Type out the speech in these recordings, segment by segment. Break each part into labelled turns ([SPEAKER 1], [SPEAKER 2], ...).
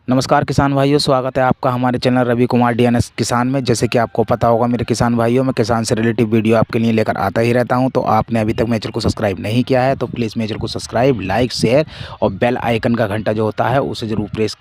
[SPEAKER 1] नमस्कार किसान भाइयों, स्वागत है आपका हमारे चैनल रवि कुमार डीएनएस किसान में। जैसे कि आपको पता होगा मेरे किसान भाइयों, मैं किसान से रिलेटिव वीडियो आपके लिए लेकर आता ही रहता हूं। तो आपने अभी तक मेरे चैनल को सब्सक्राइब नहीं किया है तो प्लीज़ मेरे चैनल को सब्सक्राइब, लाइक, शेयर और बेल आइकन का घंटा जो होता है उसे ज़रूर प्रेस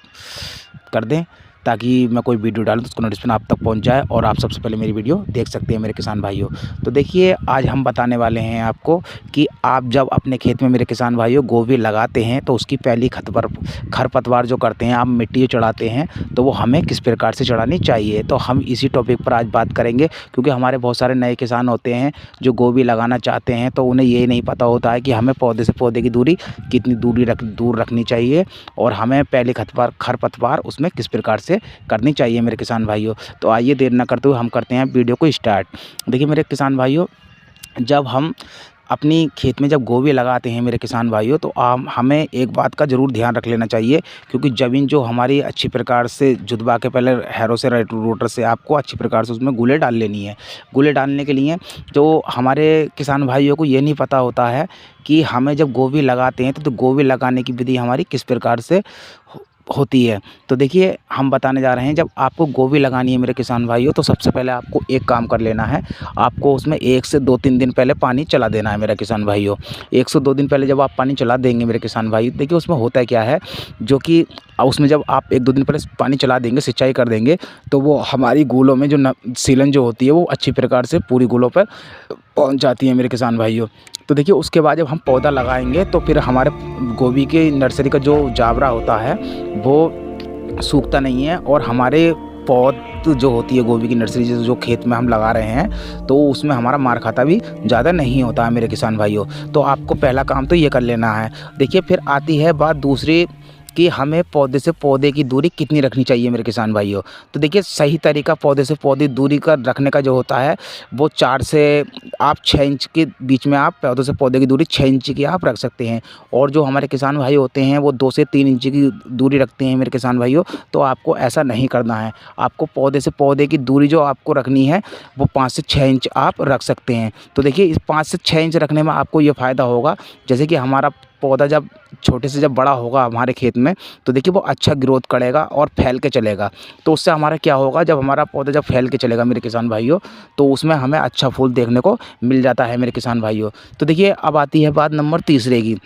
[SPEAKER 1] कर दें, ताकि मैं कोई वीडियो डालूँ तो उसका नोटिफिकेशन आप तक पहुंच जाए और आप सबसे पहले मेरी वीडियो देख सकते हैं मेरे किसान भाइयों। तो देखिए, आज हम बताने वाले हैं आपको कि आप जब अपने खेत में मेरे किसान भाइयों गोभी लगाते हैं तो उसकी पहली खरपतवार जो करते हैं, आप मिट्टी जो चढ़ाते हैं तो वो हमें किस प्रकार से चढ़ानी चाहिए। तो हम इसी टॉपिक पर आज बात करेंगे, क्योंकि हमारे बहुत सारे नए किसान होते हैं जो गोभी लगाना चाहते हैं तो उन्हें ये नहीं पता होता है कि हमें पौधे से पौधे की दूरी कितनी दूर रखनी चाहिए और हमें पहली खरपतवार उसमें किस प्रकार से करनी चाहिए मेरे किसान भाइयों। तो आइए देर न करते हुए हम करते हैं वीडियो को स्टार्ट। देखिए मेरे किसान भाइयों, जब हम अपनी खेत में जब गोभी लगाते हैं मेरे किसान भाइयों तो हमें एक बात का ज़रूर ध्यान रख लेना चाहिए, क्योंकि ज़मीन जो हमारी अच्छी प्रकार से जुतवा के पहले हैरो से रोटर से आपको अच्छी प्रकार से उसमें गुले डाल लेनी है। गुले डालने के लिए जो हमारे किसान भाइयों को ये नहीं पता होता है कि हमें जब गोभी लगाते हैं तो गोभी लगाने की विधि हमारी किस प्रकार से होती है। तो देखिए, हम बताने जा रहे हैं, जब आपको गोभी लगानी है मेरे किसान भाइयों तो सबसे पहले आपको एक काम कर लेना है। आपको उसमें 1 से 2-3 दिन पहले पानी चला देना है मेरे किसान भाइयों। 1 से 2 दिन पहले जब आप पानी चला देंगे मेरे किसान भाई, देखिए उसमें होता है क्या है, जो कि उसमें जब आप 1-2 दिन पहले पानी चला देंगे, सिंचाई कर देंगे, तो वो हमारी गूलों में जो सीलन जो होती है वो अच्छी प्रकार से पूरी गूलों पर पहुँच जाती है मेरे किसान भाइयों। तो देखिए, उसके बाद जब हम पौधा लगाएंगे तो फिर हमारे गोभी के नर्सरी का जो जावरा होता है वो सूखता नहीं है और हमारे पौध जो होती है गोभी की नर्सरी जो खेत में हम लगा रहे हैं तो उसमें हमारा मार खाता भी ज़्यादा नहीं होता है मेरे किसान भाइयों। तो आपको पहला काम तो ये कर लेना है। देखिए, फिर आती है बात दूसरी कि हमें पौधे से पौधे की दूरी कितनी रखनी चाहिए मेरे किसान भाइयों। तो देखिए, सही तरीका पौधे से पौधे दूरी का रखने का जो होता है वो 4 से आप 6 इंच के बीच में आप पौधे से पौधे की दूरी 6 इंच की आप रख सकते हैं। और जो हमारे किसान भाई होते हैं वो 2 से 3 इंच की दूरी रखते हैं मेरे किसान भाइयों। तो आपको ऐसा नहीं करना है। आपको पौधे से पौधे की दूरी जो आपको रखनी है वो 5 से 6 इंच आप रख सकते हैं। तो देखिए, इस 5 से 6 इंच रखने में आपको ये फ़ायदा होगा, जैसे कि हमारा पौधा जब छोटे से जब बड़ा होगा हमारे खेत में तो देखिए वो अच्छा ग्रोथ करेगा और फैल के चलेगा। तो उससे हमारा क्या होगा, जब हमारा पौधा जब फैल के चलेगा मेरे किसान भाइयों तो उसमें हमें अच्छा फूल देखने को मिल जाता है मेरे किसान भाइयों। तो देखिए, अब आती है बात नंबर तीसरे की।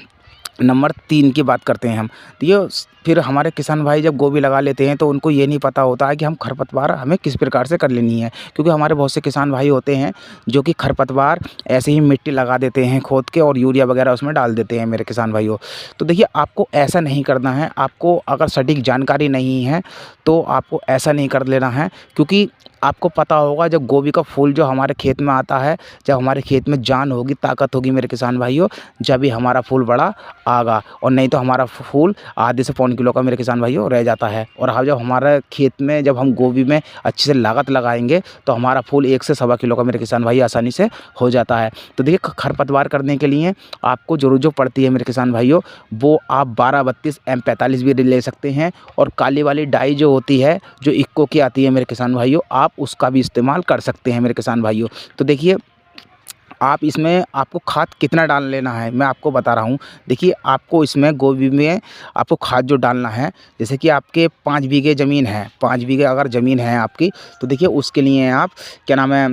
[SPEAKER 1] नंबर 3 की बात करते हैं हम। तो ये फिर हमारे किसान भाई जब गोभी लगा लेते हैं तो उनको ये नहीं पता होता है कि हम खरपतवार हमें किस प्रकार से कर लेनी है, क्योंकि हमारे बहुत से किसान भाई होते हैं जो कि खरपतवार ऐसे ही मिट्टी लगा देते हैं खोद के और यूरिया वगैरह उसमें डाल देते हैं मेरे किसान भाइयों। तो देखिए, आपको ऐसा नहीं करना है। आपको अगर सटीक जानकारी नहीं है तो आपको ऐसा नहीं कर लेना है, क्योंकि आपको पता होगा जब गोभी का फूल जो हमारे खेत में आता है, जब हमारे खेत में जान होगी, ताकत होगी मेरे किसान भाइयों, जब ही हमारा फूल बड़ा आगा, और नहीं तो हमारा फूल आधे से पौन किलो का मेरे किसान भाइयों रह जाता है। और हाँ, जब हमारे खेत में जब हम गोभी में अच्छे से लागत लगाएंगे तो हमारा फूल 1 से सवा किलो का मेरे किसान भाई आसानी से हो जाता है। तो देखिए, खरपतवार करने के लिए आपको जरूर जो पड़ती है मेरे किसान भाइयों वो आप 12-32 M45 भी ले सकते हैं, और काली वाली डाई जो होती है जो इक्को की आती है मेरे किसान भाइयों, आप उसका भी इस्तेमाल कर सकते हैं मेरे किसान भाइयों। तो देखिए, आप इसमें आपको खाद कितना डाल लेना है मैं आपको बता रहा हूँ। देखिए, आपको इसमें गोभी में आपको खाद जो डालना है, जैसे कि आपके 5 बीघे ज़मीन है, 5 बीघे अगर ज़मीन है आपकी, तो देखिए उसके लिए आप क्या नाम है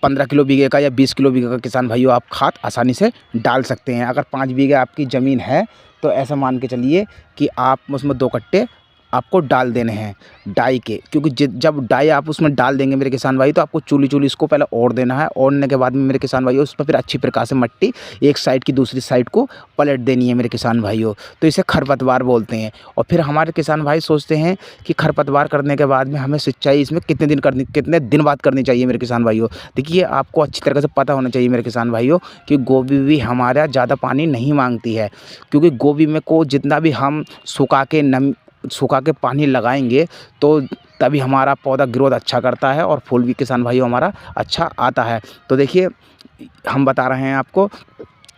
[SPEAKER 1] 15 किलो बीघे का या 20 किलो बीघे का किसान भाइयों आप खाद आसानी से डाल सकते हैं। अगर 5 बीघे आपकी ज़मीन है तो ऐसा मान के चलिए कि आप उसमें 2 कट्टे आपको डाल देने हैं डाई के, क्योंकि जब डाई आप उसमें डाल देंगे मेरे किसान भाई तो आपको चूली इसको पहले ओढ़ देना है। ओढ़ने के बाद में मेरे किसान भाइयों उसमें फिर अच्छी प्रकार से मट्टी एक साइड की दूसरी साइड को पलट देनी है मेरे किसान भाइयों। तो इसे खरपतवार बोलते हैं। और फिर हमारे किसान भाई सोचते हैं कि खरपतवार करने के बाद में हमें सिंचाई इसमें कितने दिन बाद करनी चाहिए मेरे किसान भाइयों। देखिए, आपको अच्छी तरह से पता होना चाहिए मेरे किसान भाइयों कि गोभी भी हमारा ज़्यादा पानी नहीं मांगती है, क्योंकि गोभी में को जितना भी हम सुखा के पानी लगाएंगे तो तभी हमारा पौधा ग्रोथ अच्छा करता है और फूल भी किसान भाइयों हमारा अच्छा आता है। तो देखिए, हम बता रहे हैं आपको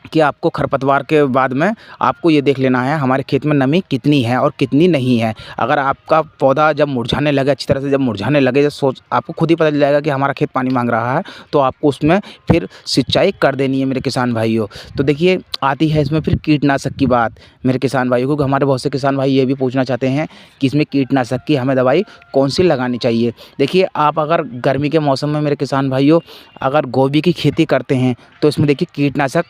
[SPEAKER 1] कि आपको खरपतवार के बाद में आपको ये देख लेना है हमारे खेत में नमी कितनी है और कितनी नहीं है। अगर आपका पौधा जब मुरझाने लगे, अच्छी तरह से जब मुरझाने लगे, जब सोच आपको खुद ही पता चल जाएगा कि हमारा खेत पानी मांग रहा है, तो आपको उसमें फिर सिंचाई कर देनी है मेरे किसान भाइयों। तो देखिए आती है इसमें फिर कीटनाशक की बात मेरे किसान भाइयों, क्योंकि हमारे बहुत से किसान भाई ये भी पूछना चाहते हैं कि इसमें कीटनाशक की हमें दवाई कौन सी लगानी चाहिए। देखिए आप अगर गर्मी के मौसम में मेरे किसान भाइयों अगर गोभी की खेती करते हैं तो इसमें देखिए कीटनाशक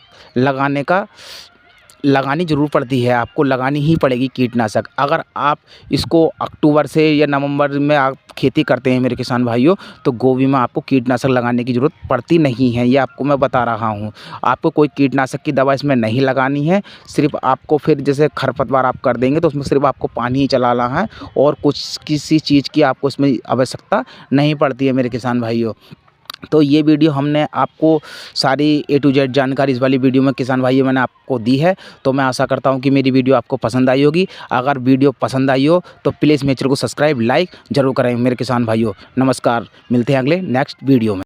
[SPEAKER 1] लगानी ज़रूर पड़ती है, आपको लगानी ही पड़ेगी कीटनाशक। अगर आप इसको अक्टूबर से या नवंबर में आप खेती करते हैं मेरे किसान भाइयों, तो गोभी में आपको कीटनाशक लगाने की ज़रूरत पड़ती नहीं है, ये आपको मैं बता रहा हूँ। आपको कोई कीटनाशक की दवा इसमें नहीं लगानी है, सिर्फ़ आपको फिर जैसे खरपतवार आप कर देंगे तो उसमें सिर्फ़ आपको पानी ही चलाना है और कुछ किसी चीज़ की आपको इसमें आवश्यकता नहीं पड़ती है मेरे किसान भाइयों। तो ये वीडियो हमने आपको सारी A to Z जानकारी इस वाली वीडियो में किसान भाइयों मैंने आपको दी है। तो मैं आशा करता हूँ कि मेरी वीडियो आपको पसंद आई होगी। अगर वीडियो पसंद आई हो तो प्लीज़ मेरे चैनल को सब्सक्राइब लाइक ज़रूर करें मेरे किसान भाइयों। नमस्कार, मिलते हैं अगले नेक्स्ट वीडियो में।